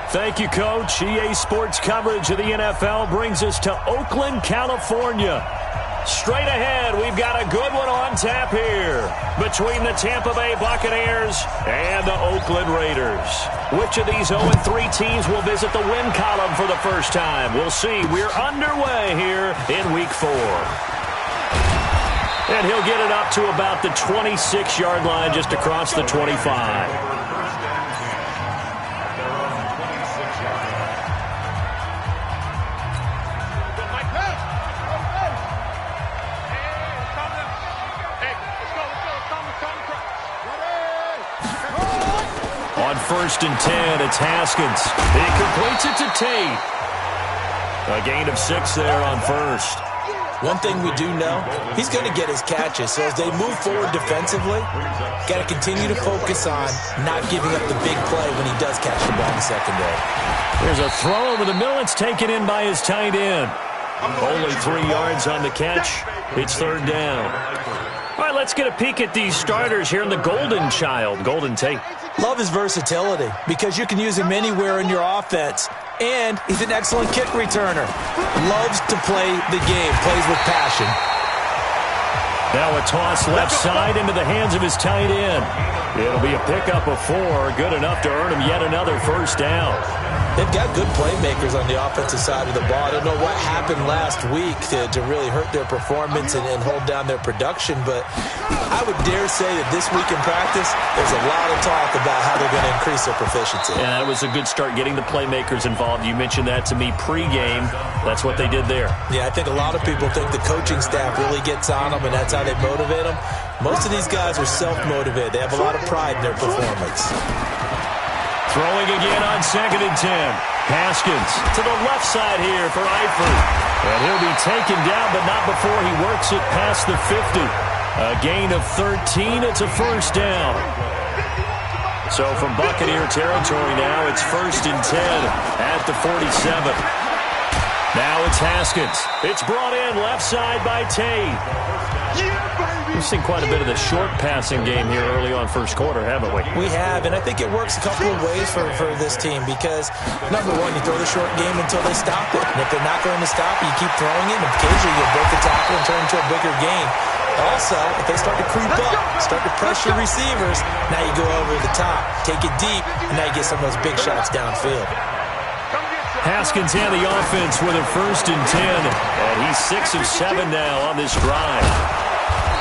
Thank you, Coach. EA Sports coverage of the NFL brings us to Oakland, California. Straight ahead, we've got a good one on tap here between the Tampa Bay Buccaneers and the Oakland Raiders. Which of these 0-3 teams will visit the win column for the first time? We'll see. We're underway here in Week 4. And he'll get it up to about the 26-yard line just across the 25. On 1st and 10, it's Haskins. He completes it to Tate. A gain of 6 there on 1st. One thing we do know, he's going to get his catches. So as they move forward defensively, got to continue to focus on not giving up the big play when he does catch the ball in the secondary. There's a throw over the middle. It's taken in by his tight end. Only 3 yards on the catch. It's 3rd down. All right, let's get a peek at these starters here in the Golden Child, Golden Tate. Love his versatility because you can use him anywhere in your offense. And he's an excellent kick returner. Loves to play the game. Plays with passion. Now a toss left side into the hands of his tight end. It'll be a pickup of 4. Good enough to earn him yet another 1st down. They've got good playmakers on the offensive side of the ball. I don't know what happened last week to really hurt their performance and hold down their production, but I would dare say that this week in practice, there's a lot of talk about how they're going to increase their proficiency. Yeah, that was a good start getting the playmakers involved. You mentioned that to me pregame. That's what they did there. Yeah, I think a lot of people think the coaching staff really gets on them, and that's how they motivate them. Most of these guys are self-motivated. They have a lot of pride in their performance. Throwing again on 2nd and 10. Haskins to the left side here for Eifert. And he'll be taken down, but not before he works it past the 50. A gain of 13. It's a 1st down. So from Buccaneer territory now, it's 1st and 10 at the 47. Now it's Haskins. It's brought in left side by Tate. We've seen quite a bit of the short passing game here early on 1st quarter, haven't we? We have, and I think it works a couple of ways for this team because, number one, you throw the short game until they stop it. And if they're not going to stop it, you keep throwing it, and occasionally you break the tackle and turn into a bigger game. Also, if they start to creep up, start to pressure receivers, now you go over the top, take it deep, and now you get some of those big shots downfield. Haskins and the offense with a 1st and 10, and he's 6 of 7 now on this drive.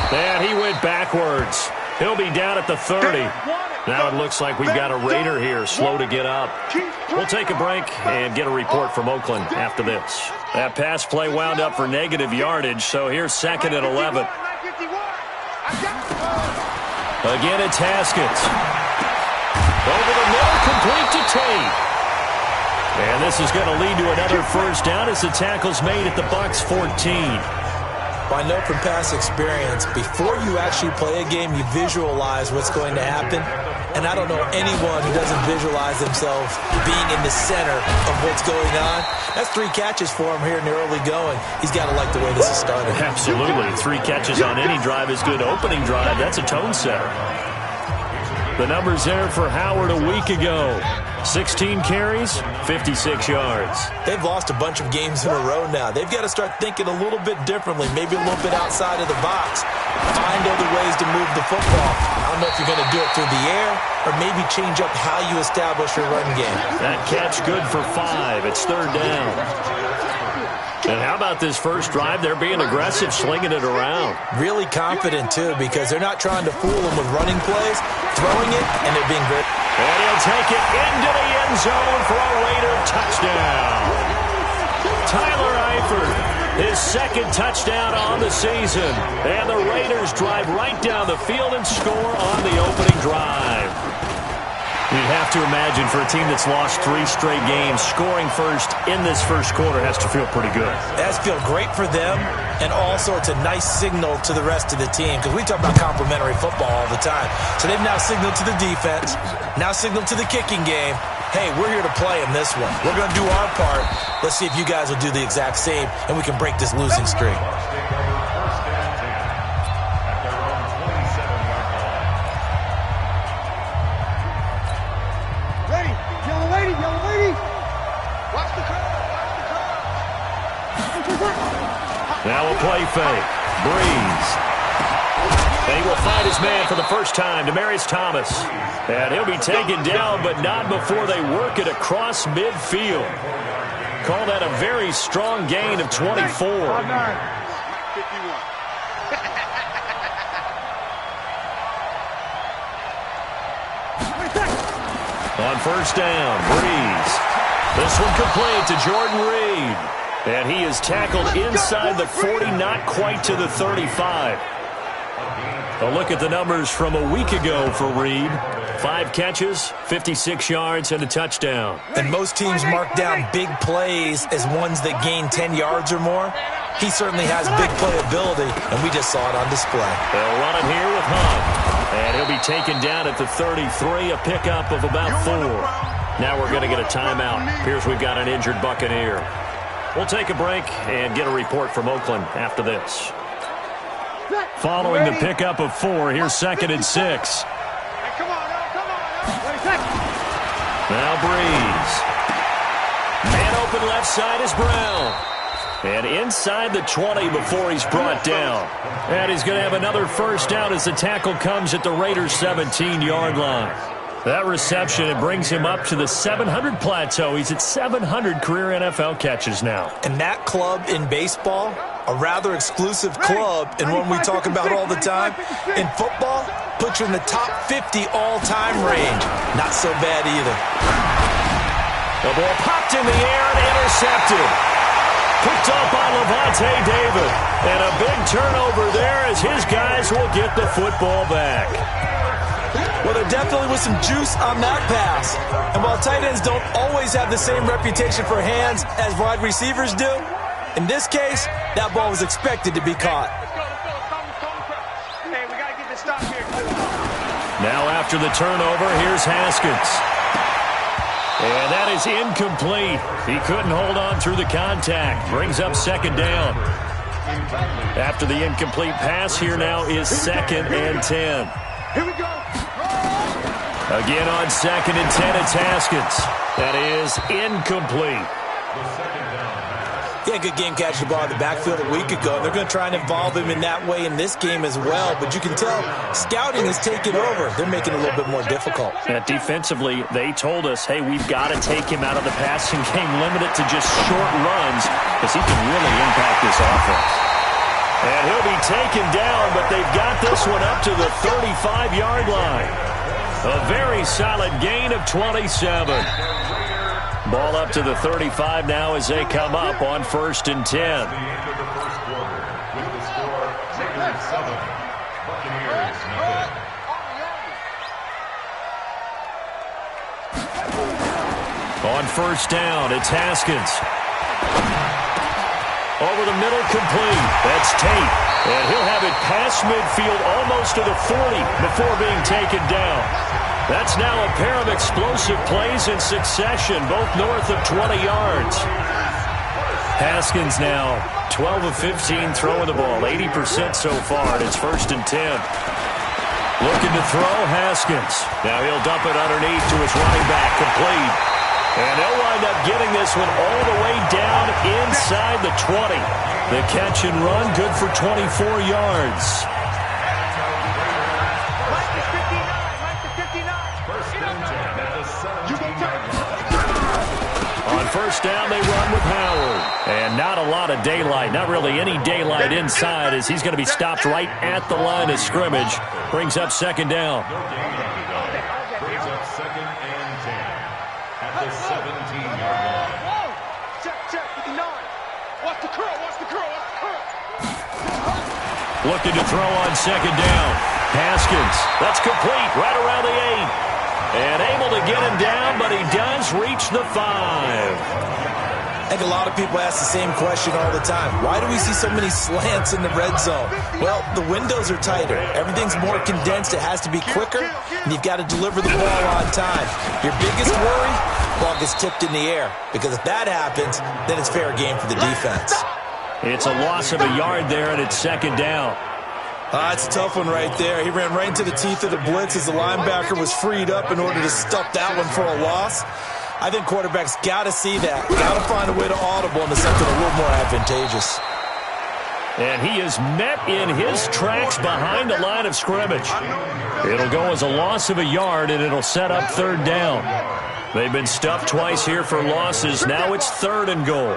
And he went backwards. He'll be down at the 30. Now it looks like we've got a Raider here, slow to get up. We'll take a break and get a report from Oakland after this. That pass play wound up for negative yardage, so here's 2nd and 11. Again, it's Haskins. Over the middle, complete to Tate. And this is going to lead to another 1st down as the tackle's made at the Bucs 14. Well, I know from past experience, before you actually play a game, you visualize what's going to happen. And I don't know anyone who doesn't visualize themselves being in the center of what's going on. That's 3 catches for him here in the early going. He's got to like the way this is started. Absolutely. 3 catches on any drive is good. Opening drive, that's a tone setter. The numbers there for Howard a week ago. 16 carries, 56 yards. They've lost a bunch of games in a row now. They've got to start thinking a little bit differently, maybe a little bit outside of the box. Find other ways to move the football. I don't know if you're going to do it through the air or maybe change up how you establish your run game. That catch good for 5. It's 3rd down. And how about this first drive? They're being aggressive, slinging it around. Really confident, too, because they're not trying to fool them with running plays, throwing it, and they're being very... And he'll take it into the end zone for a Raider touchdown. Tyler Eifert, his 2nd touchdown on the season. And the Raiders drive right down the field and score on the opening drive. You'd have to imagine for a team that's lost 3 straight games, scoring first in this 1st quarter has to feel pretty good. It has to feel great for them, and also it's a nice signal to the rest of the team because we talk about complementary football all the time. So they've now signaled to the defense, now signaled to the kicking game, hey, we're here to play in this one. We're going to do our part. Let's see if you guys will do the exact same, and we can break this losing streak. Yellow lady, Now a play fake. Breeze. And he will find his man for the first time, Demaryius Thomas. And he'll be taken down, but not before they work it across midfield. Call that a very strong gain of 24. On first down, Breeze. This one complete to Jordan Reed. And he is tackled inside the 40, not quite to the 35. A look at the numbers from a week ago for Reed. 5 catches, 56 yards, and a touchdown. And most teams mark down big plays as ones that gain 10 yards or more. He certainly has big playability, and we just saw it on display. They'll run it here with Hunt. And he'll be taken down at the 33, a pickup of about 4. Now we're going to get a timeout. Appears we've got an injured Buccaneer. We'll take a break and get a report from Oakland after this. Following the pickup of 4, here's 2nd and 6. Now Breeze. Man open left side is Brown. And inside the 20 before he's brought down. And he's going to have another first down as the tackle comes at the Raiders' 17-yard line. That reception, it brings him up to the 700 plateau. He's at 700 career NFL catches now. And that club in baseball, a rather exclusive club and one we talk about all the time. In football, puts you in the top 50 all-time range. Not so bad either. The ball popped in the air and intercepted. Picked off by Levante David. And a big turnover there as his guys will get the football back. Well, there definitely was some juice on that pass. And while tight ends don't always have the same reputation for hands as wide receivers do, in this case, that ball was expected to be caught. Hey, we got to get this stop here. Now after the turnover, here's Haskins. And that is incomplete. He couldn't hold on through the contact. Brings up 2nd down. After the incomplete pass, here now is 2nd and 10. Here we go. Again on 2nd and 10, it's Haskins. That is incomplete. He had a good game catching the ball in the backfield a week ago. They're going to try and involve him in that way in this game as well. But you can tell scouting has taken over. They're making it a little bit more difficult. Yeah, defensively, they told us, hey, we've got to take him out of the passing game, limit it to just short runs, because he can really impact this offense. And he'll be taken down, but they've got this one up to the 35-yard line. A very solid gain of 27. Ball up to the 35 now as they come up on 1st and 10. On 1st down, it's Haskins. Over the middle, complete. That's Tate. And he'll have it past midfield almost to the 40 before being taken down. That's now a pair of explosive plays in succession, both north of 20 yards. Haskins now 12 of 15 throwing the ball, 80% so far, and it's 1st and 10. Looking to throw, Haskins. Now he'll dump it underneath to his running back, complete. And they'll wind up getting this one all the way down inside the 20. The catch and run, good for 24 yards. On 1st down, they run with Howard. And not a lot of daylight, not really any daylight inside as he's going to be stopped right at the line of scrimmage. Brings up 2nd down. Brings up 2nd and 10 at the 17-yard line. Check, 59. Watch the curl, watch the curl, watch the curl. Looking to throw on 2nd down. Haskins, that's complete, right around the 8. And able to get him down, but he does reach the 5. I think a lot of people ask the same question all the time. Why do we see so many slants in the red zone? Well, the windows are tighter. Everything's more condensed. It has to be quicker, and you've got to deliver the ball on time. Your biggest worry, ball gets tipped in the air, because if that happens, then it's fair game for the defense. It's a loss of a yard there, and it's 2nd down. It's a tough one right there. He ran right into the teeth of the blitz as the linebacker was freed up in order to stuff that one for a loss. I think quarterbacks got to see that. Got to find a way to audible into something a little more advantageous. And he is met in his tracks behind the line of scrimmage. It'll go as a loss of a yard, and it'll set up third down. They've been stuffed twice here for losses. Now it's 3rd and goal.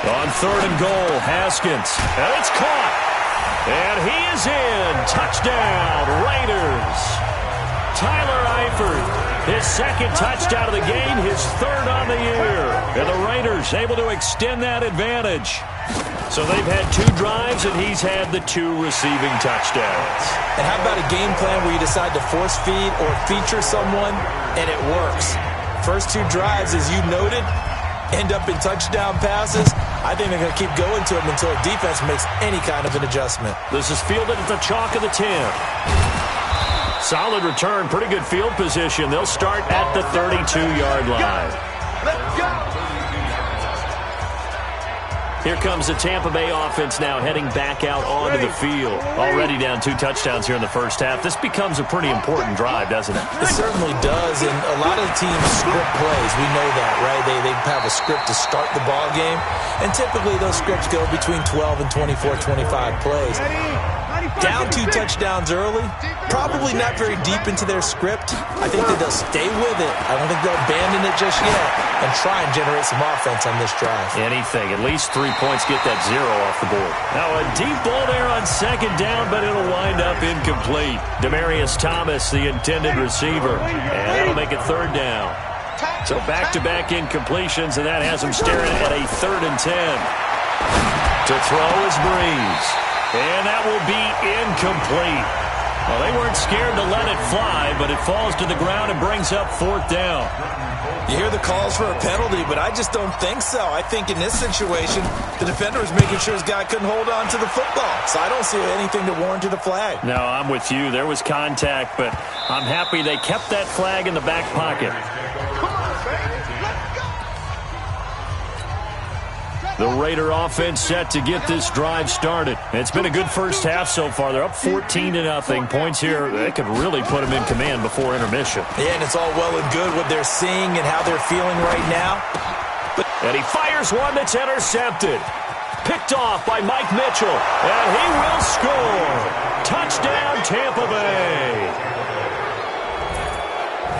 On 3rd and goal, Haskins. And it's caught. And he is in. Touchdown, Raiders. Tyler Eifert. His 2nd touchdown of the game, his 3rd on the year. And the Raiders able to extend that advantage. So they've had 2 drives, and he's had the 2 receiving touchdowns. And how about a game plan where you decide to force feed or feature someone, and it works? First 2 drives, as you noted, end up in touchdown passes. I think they're going to keep going to them until defense makes any kind of an adjustment. This is fielded at the chalk of the 10. Solid return, pretty good field position. They'll start at the 32-yard line. Let's go. Here comes the Tampa Bay offense now heading back out onto the field. Already down 2 touchdowns here in the first half. This becomes a pretty important drive, doesn't it? It certainly does, and a lot of teams script plays. We know that, right? They have a script to start the ball game, and typically those scripts go between 12 and 24, 25 plays. Down 2 touchdowns early, probably not very deep into their script. I think that they'll stay with it. I don't think they'll abandon it just yet and try and generate some offense on this drive. Anything. At least 3 points, get that 0 off the board. Now a deep ball there on 2nd down, but it'll wind up incomplete. Demaryius Thomas, the intended receiver, and that'll make it 3rd down. So back-to-back incompletions, and that has him staring at a 3rd and 10. To throw is Breeze. And that will be incomplete. Well, they weren't scared to let it fly, but it falls to the ground and brings up 4th down. You hear the calls for a penalty, but I just don't think so. I think in this situation, the defender was making sure his guy couldn't hold on to the football. So I don't see anything to warrant a flag. No, I'm with you. There was contact, but I'm happy they kept that flag in the back pocket. The Raider offense set to get this drive started. It's been a good first half so far. They're up 14-0. Points here, they could really put them in command before intermission. Yeah, and it's all well and good what they're seeing and how they're feeling right now. And he fires one that's intercepted. Picked off by Mike Mitchell. And he will score. Touchdown, Tampa Bay.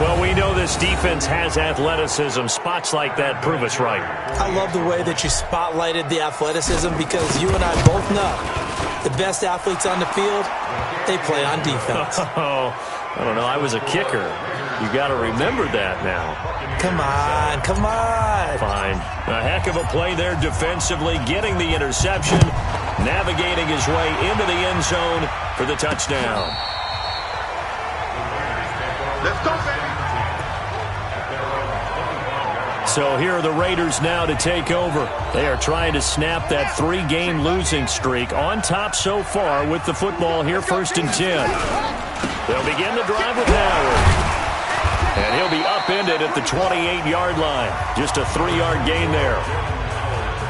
Well, we know this defense has athleticism. Spots like that prove us right. I love the way that you spotlighted the athleticism because you and I both know the best athletes on the field, they play on defense. Oh, I don't know. I was a kicker. You got to remember that now. Come on, come on. Fine. A heck of a play there defensively, getting the interception, navigating his way into the end zone for the touchdown. Let's go, baby. So here are the Raiders now to take over. They are trying to snap that 3-game losing streak. On top so far with the football here, 1st and 10. They'll begin the drive with Howard. And he'll be upended at the 28-yard line. Just a 3-yard gain there.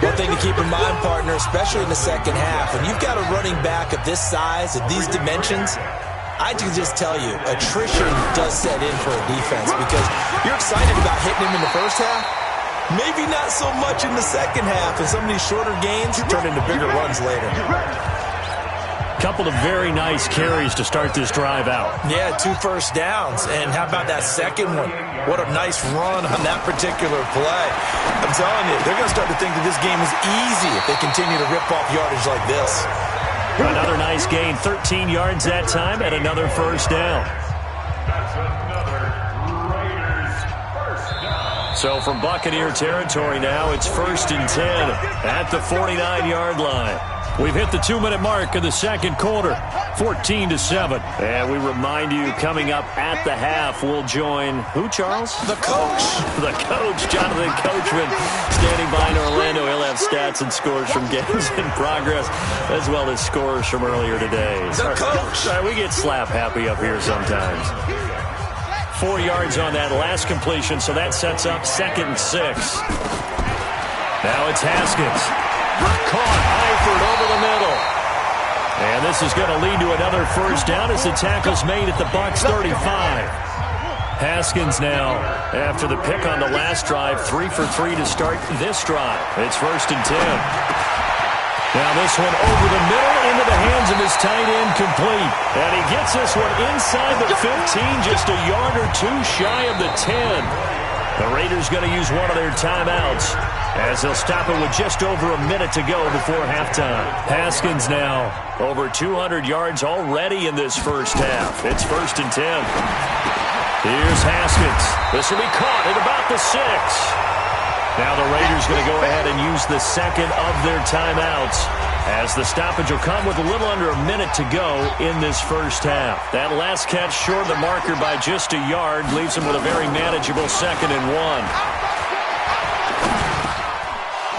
One thing to keep in mind, partner, especially in the second half, when you've got a running back of this size, of these dimensions, I can just tell you, attrition does set in for a defense because you're excited about hitting him in the first half. Maybe not so much in the second half, and some of these shorter gains turn into bigger runs later. Couple of very nice carries to start this drive out. Yeah, 2 first downs. And how about that second one? What a nice run on that particular play. I'm telling you, they're going to start to think that this game is easy if they continue to rip off yardage like this. Another nice gain, 13 yards that time, and another first down. So from Buccaneer territory now, it's 1st and 10 at the 49-yard line. We've hit the 2-minute mark of the second quarter, 14-7. And we remind you, coming up at the half, we'll join who, Charles? The coach. The coach, Jonathan Coachman, standing by in Orlando. He'll have stats and scores from games in progress, as well as scores from earlier today. The coach. Sorry, we get slap happy up here sometimes. 4 yards on that last completion, so that sets up 2nd and 6. Now it's Haskins. Caught Eifert over the middle. And this is going to lead to another first down as the tackle's made at the Bucs 35. Haskins now, after the pick on the last drive, 3 for 3 to start this drive. It's 1st and 10. Now this one over the middle into the hands of his tight end, complete. And he gets this one inside the 15, just a yard or two shy of the 10. The Raiders going to use one of their timeouts as they'll stop it with just over a minute to go before halftime. Haskins now over 200 yards already in this first half. It's 1st and 10. Here's Haskins. This will be caught at about the 6. Now the Raiders going to go ahead and use the second of their timeouts as the stoppage will come with a little under a minute to go in this first half. That last catch short of the marker by just a yard leaves them with a very manageable 2nd and 1.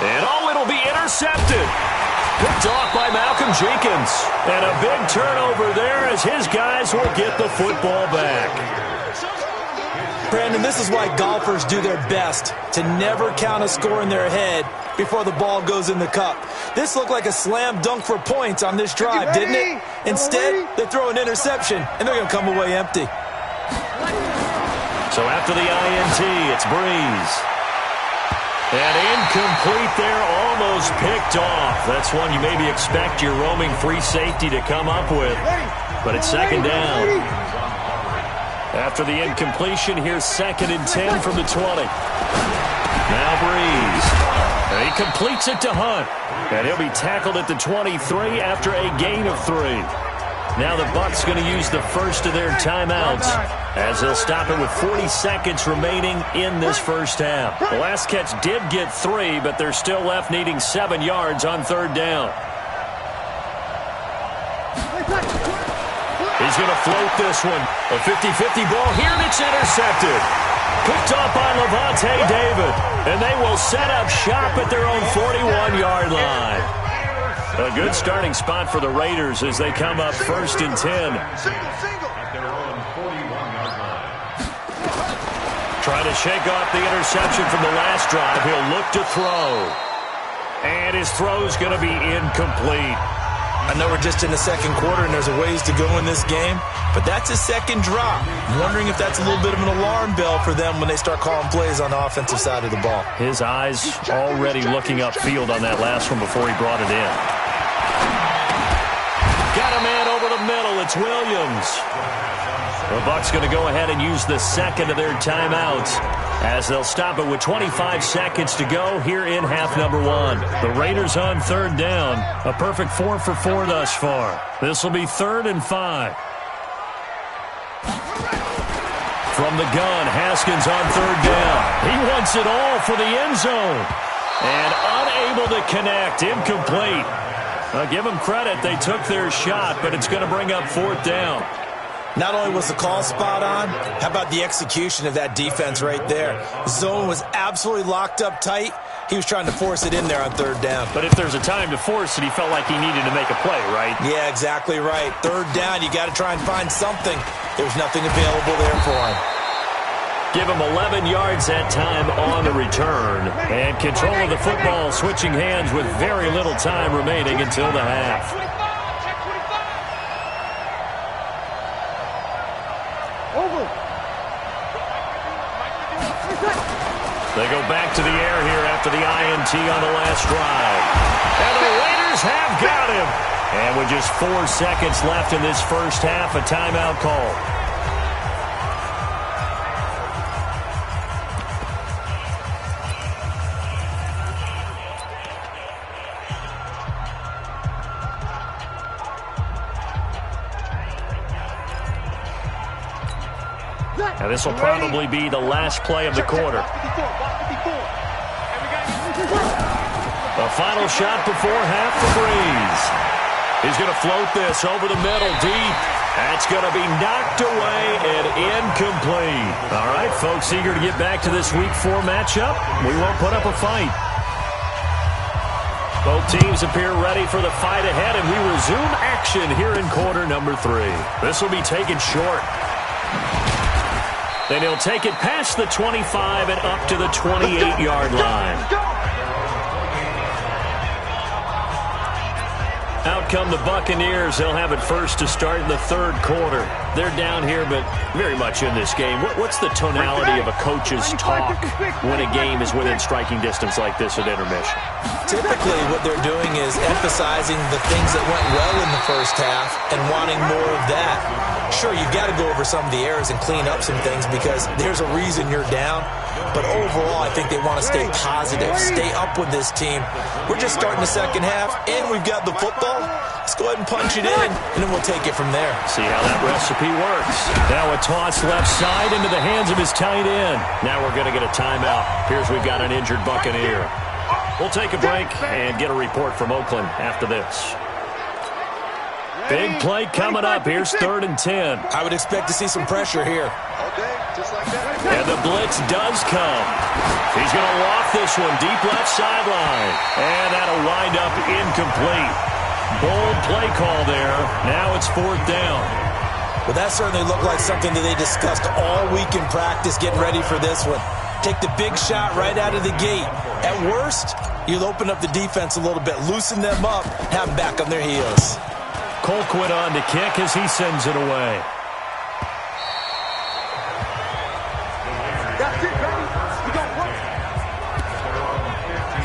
And it'll be intercepted. Picked off by Malcolm Jenkins. And a big turnover there as his guys will get the football back. Brandon, this is why golfers do their best to never count a score in their head before the ball goes in the cup. This looked like a slam dunk for points on this drive, didn't it? Instead, they throw an interception, and they're going to come away empty. So after the INT, it's Breeze. And incomplete there, almost picked off. That's one you maybe expect your roaming free safety to come up with. But it's 2nd down. After the incompletion, here's 2nd and 10 from the 20. Now Breeze. And he completes it to Hunt. And he'll be tackled at the 23 after a gain of 3. Now the Bucs going to use the first of their timeouts as they'll stop it with 40 seconds remaining in this first half. The last catch did get 3, but they're still left needing 7 yards on 3rd down. He's going to float this one. A 50-50 ball here, and it's intercepted. Picked off by Levante David. And they will set up shop at their own 41-yard line. A good starting spot for the Raiders as they come up 1st and 10. At their own 41-yard line. Trying to shake off the interception from the last drive. He'll look to throw. And his throw's going to be incomplete. I know we're just in the second quarter and there's a ways to go in this game, but that's a second drop. I'm wondering if that's a little bit of an alarm bell for them when they start calling plays on the offensive side of the ball. His eyes already looking upfield on that last one before he brought it in. Got a man over the middle. It's Williams. The Bucs going to go ahead and use the second of their timeouts as they'll stop it with 25 seconds to go here in half number 1. The Raiders on 3rd down. A perfect 4 for 4 thus far. This will be 3rd and 5. From the gun, Haskins on 3rd down. He wants it all for the end zone. And unable to connect. Incomplete. Give them credit. They took their shot, but it's going to bring up 4th down. Not only was the call spot on, how about the execution of that defense right there? Zone was absolutely locked up tight. He was trying to force it in there on 3rd down. But if there's a time to force it, he felt like he needed to make a play, right? Yeah, exactly right. 3rd down, you got to try and find something. There's nothing available there for him. Give him 11 yards that time on the return. And control of the football switching hands with very little time remaining until the half. They go back to the air here after the INT on the last drive. And the Raiders have got him. And with just 4 seconds left in this first half, a timeout call. Now this will probably be the last play of the quarter. The final shot before half for Breeze. He's going to float this over the middle deep. That's going to be knocked away and incomplete. All right, folks, eager to get back to this Week 4 matchup. We won't put up a fight. Both teams appear ready for the fight ahead, and we resume action here in quarter number 3. This will be taken short. Then he'll take it past the 25 and up to the 28-yard line. Out come the Buccaneers. They'll have it first to start in the third quarter. They're down here, but very much in this game. What's the tonality of a coach's talk when a game is within striking distance like this at intermission? Typically, what they're doing is emphasizing the things that went well in the first half and wanting more of that. Sure, you've got to go over some of the errors and clean up some things because there's a reason you're down. But overall, I think they want to stay positive, stay up with this team. We're just starting the second half, and we've got the football. Let's go ahead and punch it in, and then we'll take it from there. See how that recipe works. Now a toss left side into the hands of his tight end. Now we're going to get a timeout. Here's we've got an injured Buccaneer. We'll take a break and get a report from Oakland after this. Big play coming up. Here's 3rd and 10. I would expect to see some pressure here. And the blitz does come. He's going to loft this one deep left sideline. And that'll wind up incomplete. Bold play call there. Now it's 4th down. Well, that certainly looked like something that they discussed all week in practice, getting ready for this one. Take the big shot right out of the gate. At worst, you'll open up the defense a little bit, loosen them up, have them back on their heels. Colquitt on to kick as he sends it away.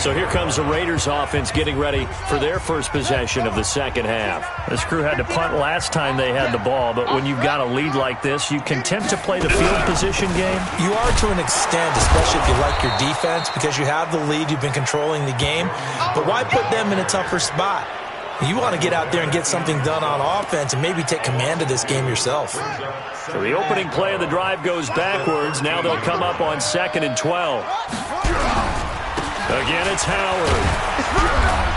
So here comes the Raiders offense getting ready for their first possession of the second half. This crew had to punt last time they had the ball, but when you've got a lead like this, you can tempt to play the field position game. You are to an extent, especially if you like your defense, because you have the lead, you've been controlling the game. But why put them in a tougher spot? You want to get out there and get something done on offense and maybe take command of this game yourself. So the opening play of the drive goes backwards. Now they'll come up on 2nd and 12. Again, it's Howard.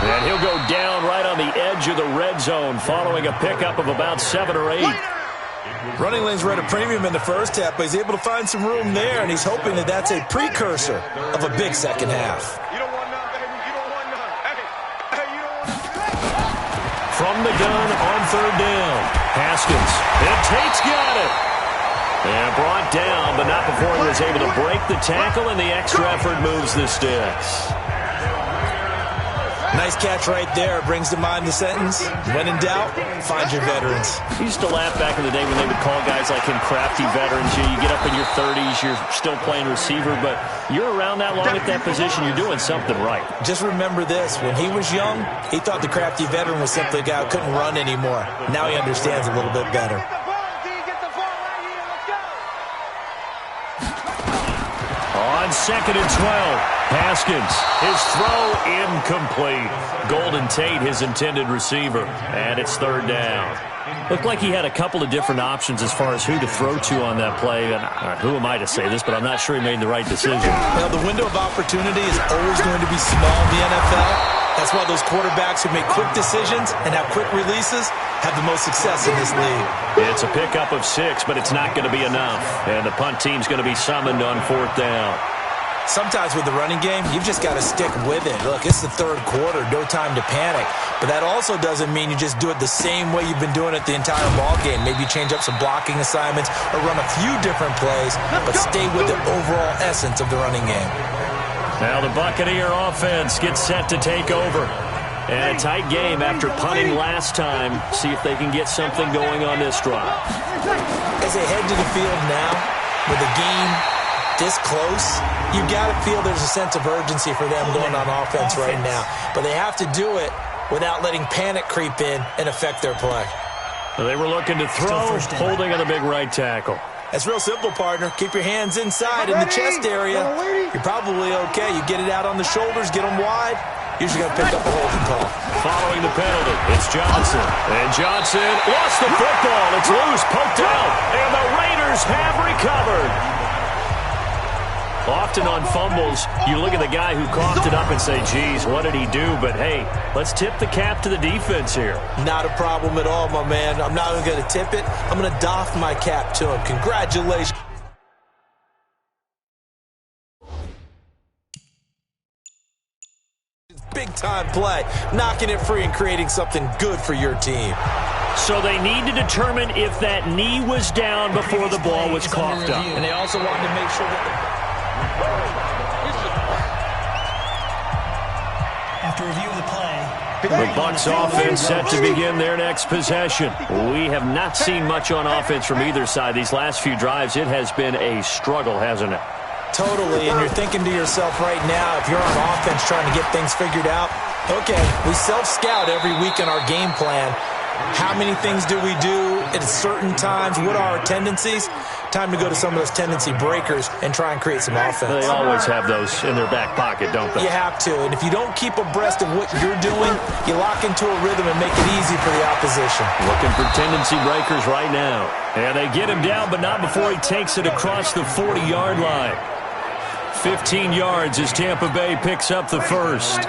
And he'll go down right on the edge of the red zone following a pickup of about 7 or 8. Running lanes were at a premium in the first half, but he's able to find some room there, and he's hoping that that's a precursor of a big second half. From the gun on 3rd down. Haskins. And Tate's got it. And brought down, but not before he was able to break the tackle, and the extra effort moves the sticks. Nice catch right there. Brings to mind the sentence, when in doubt, find your veterans. I used to laugh back in the day when they would call guys like him crafty veterans. You get up in your 30s, you're still playing receiver, but you're around that long at that position, you're doing something right. Just remember this. When he was young, he thought the crafty veteran was simply a guy who couldn't run anymore. Now he understands a little bit better. On 2nd and 12. Haskins, his throw incomplete. Golden Tate, his intended receiver. And it's 3rd down. Looked like he had a couple of different options as far as who to throw to on that play. And who am I to say this, but I'm not sure he made the right decision. Well, the window of opportunity is always going to be small in the NFL. That's why those quarterbacks who make quick decisions and have quick releases have the most success in this league. It's a pickup of 6, but it's not going to be enough. And the punt team's going to be summoned on 4th down. Sometimes with the running game, you've just got to stick with it. Look, it's the 3rd quarter, no time to panic. But that also doesn't mean you just do it the same way you've been doing it the entire ball game. Maybe change up some blocking assignments or run a few different plays, but stay with the overall essence of the running game. Now the Buccaneer offense gets set to take over. And a tight game after punting last time. See if they can get something going on this drive. As they head to the field now, with the game this close, you got to feel there's a sense of urgency for them going on offense right now. But they have to do it without letting panic creep in and affect their play. They were looking to throw, holding on the big right tackle. That's real simple, partner. Keep your hands inside in the chest area. You're probably okay. You get it out on the shoulders, get them wide. Usually going to pick up a holding call. Following the penalty, it's Johnson. And Johnson lost the football. It's loose, poked out. And the Raiders have recovered. Often on fumbles, you look at the guy who coughed it up and say, geez, what did he do? But, hey, let's tip the cap to the defense here. Not a problem at all, my man. I'm not even going to tip it. I'm going to doff my cap to him. Congratulations. Big-time play, knocking it free and creating something good for your team. So they need to determine if that knee was down before the ball was coughed up. And they also wanted to make sure that... After review of the play, The Bucs offense set to begin their next possession. We have not seen much on offense from either side. These last few drives, it has been a struggle, hasn't it? Totally, and you're thinking to yourself right now, if you're on offense trying to get things figured out, okay, we self-scout every week in our game plan. How many things do we do at certain times? What are our tendencies? Time to go to some of those tendency breakers and try and create some offense. They always have those in their back pocket, don't they? You have to, and if you don't keep abreast of what you're doing, you lock into a rhythm and make it easy for the opposition. Looking for tendency breakers right now. And they get him down, but not before he takes it across the 40-yard line. 15 yards as Tampa Bay picks up the first.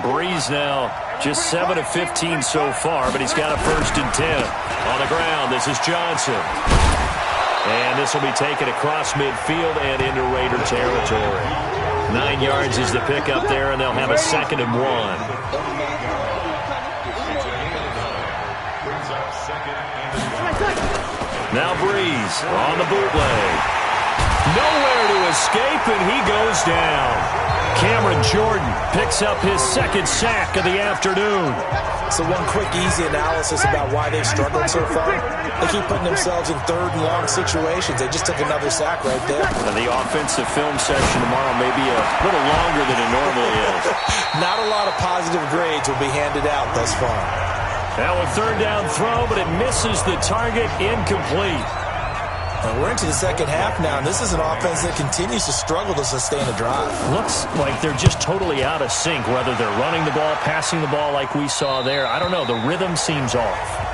Breeze now just 7 of 15 so far, but he's got a 1st and 10. On the ground, this is Johnson. And this will be taken across midfield and into Raider territory. 9 yards is the pickup there, and they'll have a 2nd and 1. Now Breeze on the bootleg. Nowhere to escape, and he goes down. Cameron Jordan picks up his 2nd sack of the afternoon. So one quick, easy analysis about why they've struggled so far. They keep putting themselves in 3rd and long situations. They just took another sack right there. The offensive film session tomorrow may be a little longer than it normally is. Not a lot of positive grades will be handed out thus far. Now a 3rd down throw, but it misses the target, incomplete. And we're into the 2nd half now, and this is an offense that continues to struggle to sustain a drive. Looks like they're just totally out of sync, whether they're running the ball, passing the ball like we saw there. I don't know. The rhythm seems off.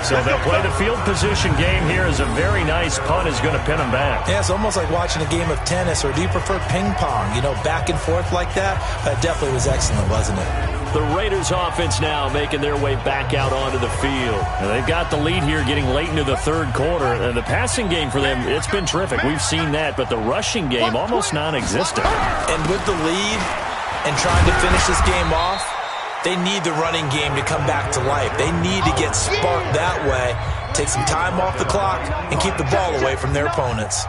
So they'll play the field position game here as a very nice punt is going to pin them back. Yeah, it's almost like watching a game of tennis, or do you prefer ping pong? You know, back and forth like that? That definitely was excellent, wasn't it? The Raiders offense now making their way back out onto the field. And they've got the lead here getting late into the 3rd quarter. And the passing game for them, it's been terrific. We've seen that, but the rushing game almost non-existent. And with the lead and trying to finish this game off, they need the running game to come back to life. They need to get sparked that way, take some time off the clock, and keep the ball away from their opponents.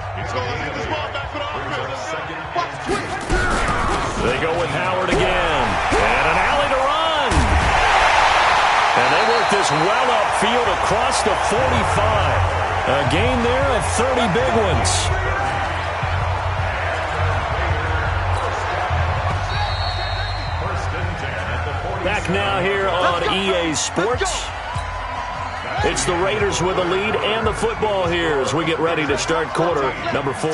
They go with Howard again. And an alley to run. And they work this well upfield across the 45. A gain there of 30 big ones. Back now here on EA Sports. It's the Raiders with the lead and the football here as we get ready to start quarter number 4.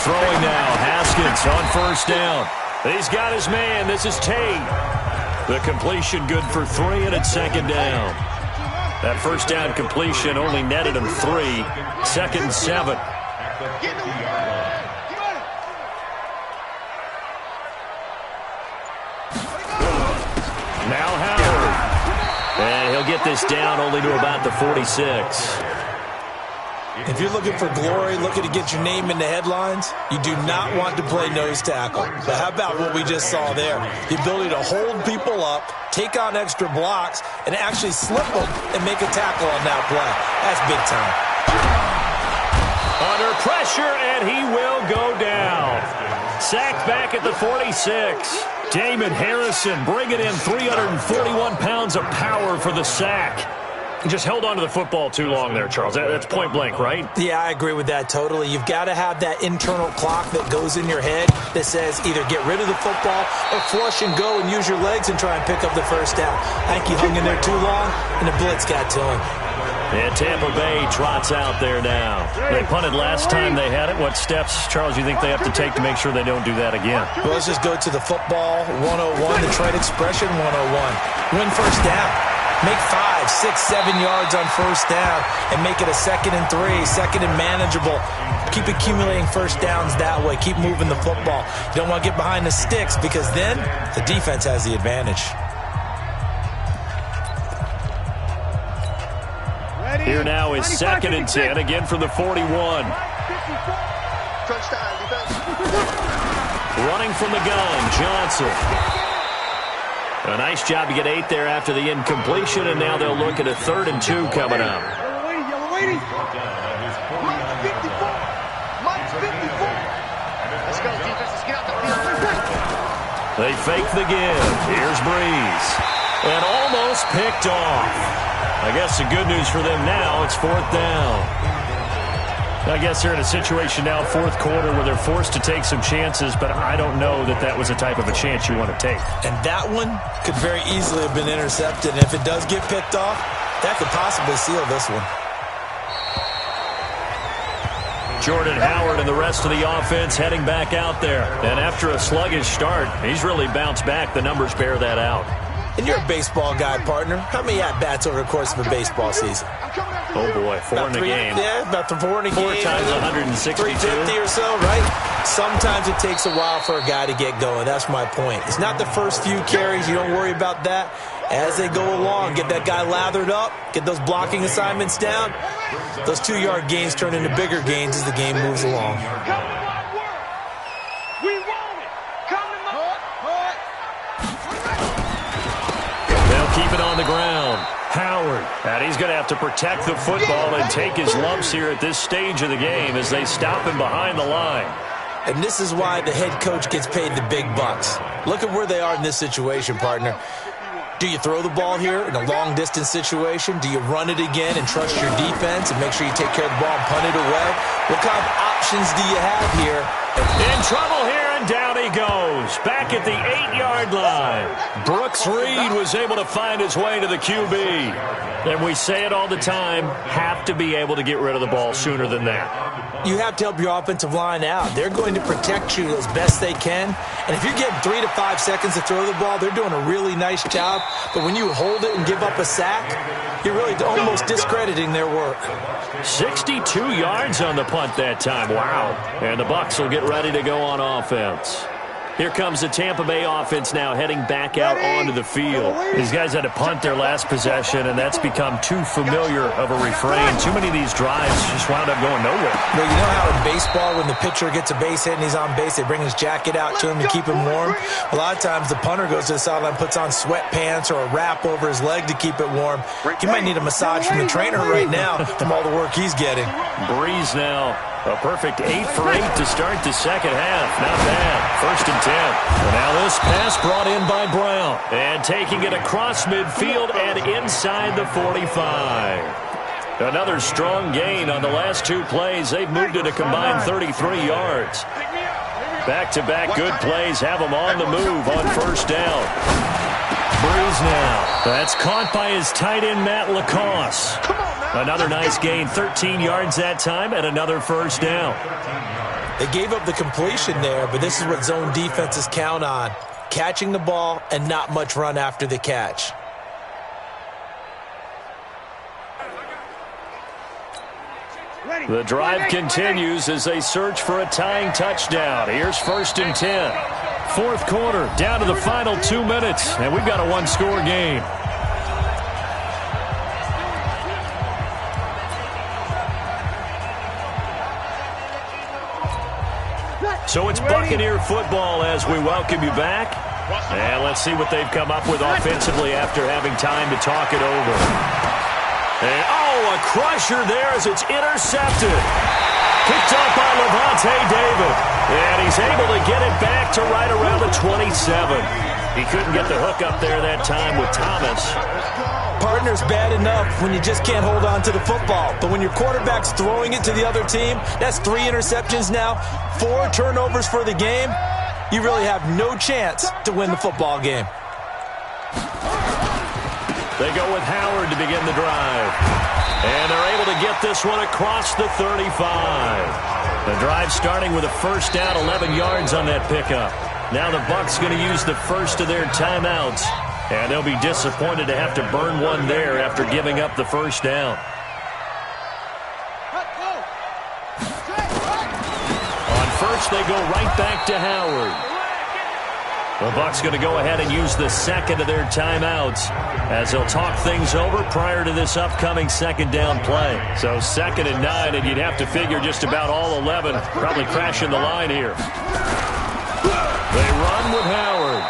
Throwing now, Haskins on 1st down. He's got his man. This is Tate. The completion good for 3, and it's 2nd down. That 1st down completion only netted him 3. 2nd and 7. Now Howard. And he'll get this down only to about the 46. If you're looking for glory, looking to get your name in the headlines, you do not want to play nose tackle. But how about what we just saw there? The ability to hold people up, take on extra blocks, and actually slip them and make a tackle on that play. That's big time. Under pressure, and he will go down. Sacked back at the 46. Damon Harrison bringing in 341 pounds of power for the sack. Just held on to the football too long there, Charles. That's point blank, right? Yeah, I agree with that totally. You've got to have that internal clock that goes in your head that says either get rid of the football or flush and go and use your legs and try and pick up the 1st down. I think he hung in there too long, and the blitz got to him. And Tampa Bay trots out there now. They punted last time they had it. What steps, Charles, you think they have to take to make sure they don't do that again? Well, let's just go to the football 101, the trade expression 101. Win 1st down. Make 5, 6, 7 yards on 1st down and make it a 2nd and 3, 2nd and manageable. Keep accumulating 1st downs that way. Keep moving the football. You don't want to get behind the sticks because then the defense has the advantage. Here now is 2nd and 10, again from the 41. Running from the gun, Johnson. A nice job to get 8 there after the incompletion, and now they'll look at a 3rd and 2 coming up. Let's go, defense. Let's get out the field. They fake the give. Here's Breeze. And almost picked off. I guess the good news for them now, it's 4th down. I guess they're in a situation now, 4th quarter, where they're forced to take some chances, but I don't know that that was the type of a chance you want to take. And that one could very easily have been intercepted. And if it does get picked off, that could possibly seal this one. Jordan Howard and the rest of the offense heading back out there. And after a sluggish start, he's really bounced back. The numbers bear that out. And you're a baseball guy, partner. How many at-bats over the course of a baseball season? Oh, boy, 4 in a game. Yeah, about 4 in a game. 4 times 162. 350 or so, right? Sometimes it takes a while for a guy to get going. That's my point. It's not the first few carries. You don't worry about that. As they go along, get that guy lathered up, get those blocking assignments down. Those 2-yard gains turn into bigger gains as the game moves along. They'll keep it on the ground. Howard, and he's going to have to protect the football and take his lumps here at this stage of the game as they stop him behind the line. And this is why the head coach gets paid the big bucks. Look at where they are in this situation, partner. Do you throw the ball here in a long-distance situation? Do you run it again and trust your defense and make sure you take care of the ball and punt it away? What kind of options do you have here? In trouble here, and down he goes. Back at the 8-yard line. Brooks Reed was able to find his way to the QB. And we say it all the time, have to be able to get rid of the ball sooner than that. You have to help your offensive line out. They're going to protect you as best they can. And if you're getting 3 to 5 seconds to throw the ball, they're doing a really nice job. But when you hold it and give up a sack, you're really almost discrediting their work. 62 yards on the punt that time. Wow. And the Bucs will get ready to go on offense. Here comes the Tampa Bay offense now heading back out onto the field. These guys had to punt their last possession, and that's become too familiar of a refrain. Too many of these drives just wound up going nowhere. Well, you know how in baseball when the pitcher gets a base hit and he's on base, they bring his jacket out to him to keep him warm? A lot of times the punter goes to the sideline, puts on sweatpants or a wrap over his leg to keep it warm. He might need a massage from the trainer right now from all the work he's getting. Breeze now. A perfect 8 for 8 to start the second half. Not bad. 1st and 10. And now this pass brought in by Brown. And taking it across midfield and inside the 45. Another strong gain on the last 2 plays. They've moved it a combined 33 yards. Back-to-back good plays have them on the move on 1st down. Breeze now. That's caught by his tight end, Matt Lacoste. Another nice gain, 13 yards that time, and another 1st down. They gave up the completion there, but this is what zone defenses count on. Catching the ball and not much run after the catch. The drive continues as they search for a tying touchdown. Here's 1st and 10. 4th quarter, down to the final 2 minutes, and we've got a 1-score game. So it's Buccaneer football as we welcome you back. And let's see what they've come up with offensively after having time to talk it over. And, a crusher there as it's intercepted. Picked up by Levante David. And he's able to get it back to right around the 27. He couldn't get the hook up there that time with Thomas. Partner's bad enough when you just can't hold on to the football. But when your quarterback's throwing it to the other team, that's 3 interceptions now, 4 turnovers for the game. You really have no chance to win the football game. They go with Howard to begin the drive. And they're able to get this one across the 35. The drive starting with a 1st down, 11 yards on that pickup. Now the Bucs going to use the first of their timeouts. And they'll be disappointed to have to burn one there after giving up the 1st down. On 1st, they go right back to Howard. The Bucs going to go ahead and use the 2nd of their timeouts as they'll talk things over prior to this upcoming 2nd down play. So 2nd and 9, and you'd have to figure just about all 11 probably crashing the line here. They run with Howard.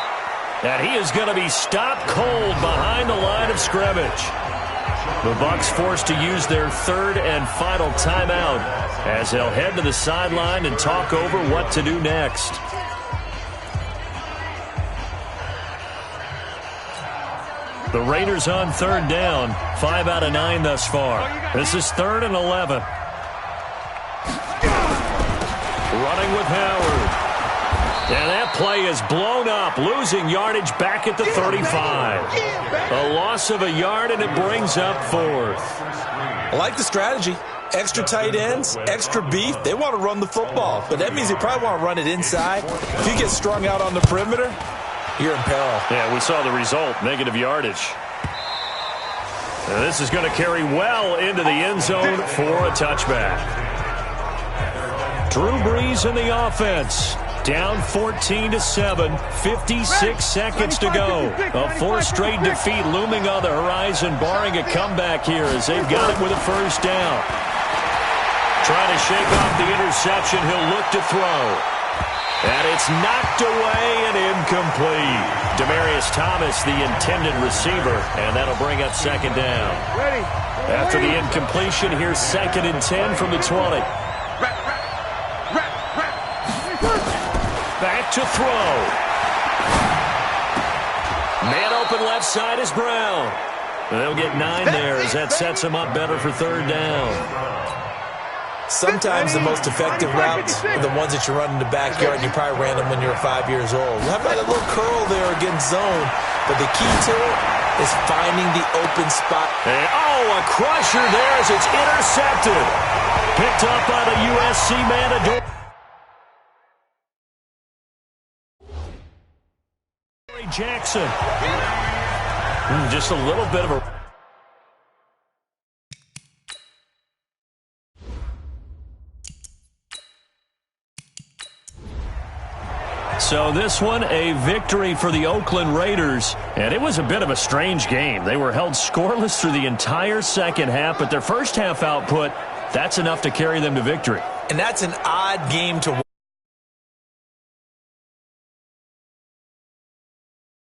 And he is going to be stopped cold behind the line of scrimmage. The Bucs forced to use their 3rd and final timeout as they'll head to the sideline and talk over what to do next. The Raiders on third down, 5 out of 9 thus far. This is 3rd and 11. Running with Howard. And that play is blown up, losing yardage back at the 35. A loss of a yard, and it brings up 4th. I like the strategy. Extra tight ends, extra beef. They want to run the football, but that means they probably want to run it inside. If you get strung out on the perimeter, you're in peril. Yeah, we saw the result, negative yardage. And this is going to carry well into the end zone for a touchback. Drew Brees in the offense. Down 14-7, 56 seconds to go. A 4th straight defeat looming on the horizon, barring a comeback here as they've got it with a first down. Trying to shake off the interception, he'll look to throw. And it's knocked away and incomplete. Demaryius Thomas, the intended receiver, and that'll bring up 2nd down. After the incompletion, here's 2nd and 10 from the 20. Back to throw. Man open left side is Brown. They'll get 9 there as that sets him up better for 3rd down. Sometimes the most effective routes are the ones that you run in the backyard, and you probably ran them when you were 5 years old. You have a little curl there against zone, but the key to it is finding the open spot. And, a crusher there as it's intercepted. Picked up by the USC man. Jackson. Just a little bit of a... So this one, a victory for the Oakland Raiders. And it was a bit of a strange game. They were held scoreless through the entire second half, but their first half output, that's enough to carry them to victory. And that's an odd game to